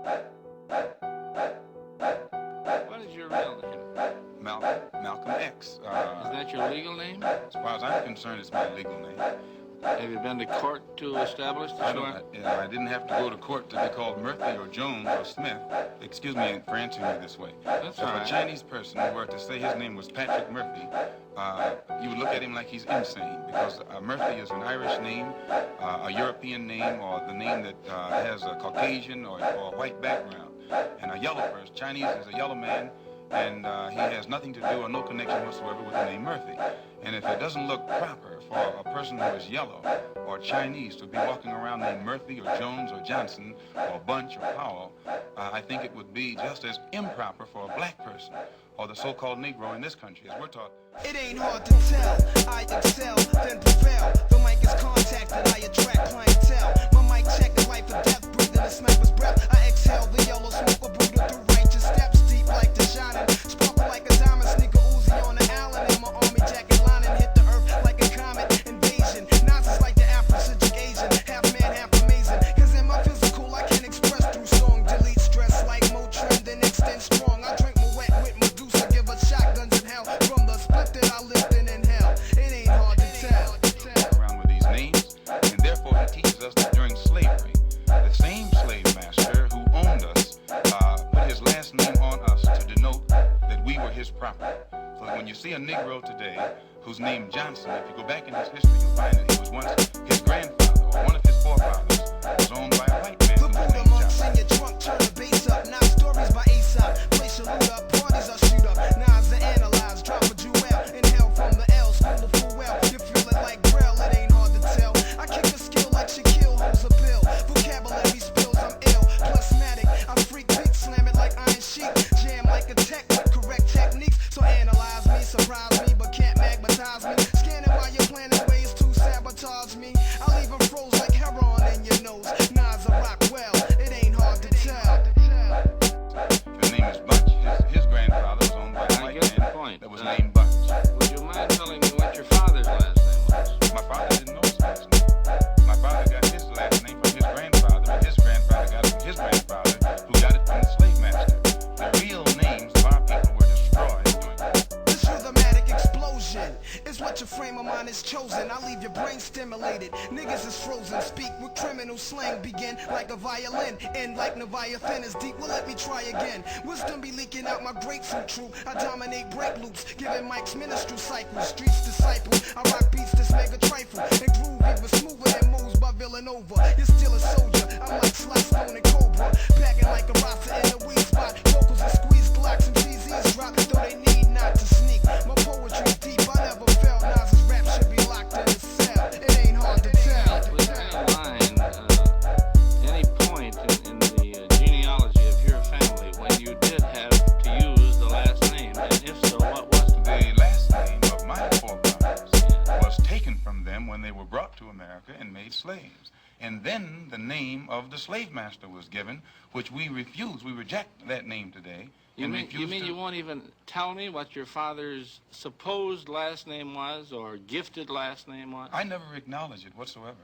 What is your real name? Malcolm X. Is that your legal name? As far as I'm concerned, it's my legal name. Have you been to court to establish the I didn't have to go to court to be called Murphy or Jones or Smith. Excuse me for answering you this way. That's if all right. a Chinese person were to say his name was Patrick Murphy, you would look at him like he's insane, because Murphy is an Irish name, a European name, or the name that has a Caucasian or a white background. And a yellow person, Chinese is a yellow man, and he has nothing to do or no connection whatsoever with the name Murphy. And if it doesn't look proper for a person who is yellow or Chinese to be walking around named Murphy or Jones or Johnson or Bunch or Powell, I think it would be just as improper for a black person or the so-called Negro in this country, as we're taught. It ain't hard to tell. I excel, then prevail. The mic is contacted, I attract clientele. My mic check is life or death, breathing a sniper's breath. I exhale the yellow smoke, a Buddha through righteous steps, deep like the shining, sparkle like a diamond, sneaker Uzi on the Allen, and my army jacket lining hit the earth like a comet invasion. Nazis like the Afro-Centric Asian, half man, half amazing. Cause in my physical, I can express through song, delete stress like Motrin, then extend strong. I drink my wet with Medusa, give us shotguns in hell. From the split that I lived in hell, it ain't hard to tell. Around with these names, and therefore he teaches us that during slavery, the same slave master who owned us put his last name on us to denote that we were his property. So that when you see a Negro today who's named Johnson, if you go back in his history, you'll find that he was once his grandfather or one of his forefathers was owned by a white man who Put was Buddha named monks Johnson. in your trunk, turn the bass up. Now stories by Aesop. Place your loot up, parties I shoot up. Knives are analyzed, drop a jewel. Inhale from the L, school of full well. You feel it like Braille, it ain't hard to tell. I kick a skill like Shaquille holds a pill. Vocabulary spills, I'm ill. Plasmatic, I freak beat, slam it like iron sheet. Jam like a tech with correct techniques. So analyze me, surprise me, but can't magnetize me. Scanning while you're planning ways to sabotage me. I leave 'em froze like heroin in your nose. Nas a rock well, it ain't hard to tell. His name is Bunch. His grandfather was owned by a I white get the man point. that was named Bunch. Would you mind telling me what your father's last name was? My father didn't know his last name. My father got his last name from his grandfather, and his grandfather got it from his grandfather, who got it from the slave master. The real names of our people were destroyed during This rhythmatic explosion is what your frame of mind is chosen. I leave your brain stimulated. Niggas is frozen. Speak with criminal slang. Begin like a violin. End like Leviathan is deep. Well, let me try again. Wisdom be leaking out my grapefruit true. I dominate break loops. Giving Mike's ministry cycles. Streets disciple. I rock beats that's mega trifle. And groovy but smoother than moves by Villanova. You're still a soldier. I'm like Sly Stone and Cobra. Packing like a Rasta in a weed spot. Vocals and squeeze clocks and GZs drop. Though they need not to sneak. My poetry's deep. I never felt Nas's rap should be locked in a cell. It ain't hard to tell. Was there a line, any point in the genealogy of your family when you did have to use the last name? And if so, what was it? The last name of my forefathers was taken from them when they were brought to America and made slaves. And then the name of the slave master was given, which we refuse. We reject that name today. You and mean refuse to- you won't even tell me what your father's supposed last name was or gifted last name was? I never acknowledge it whatsoever.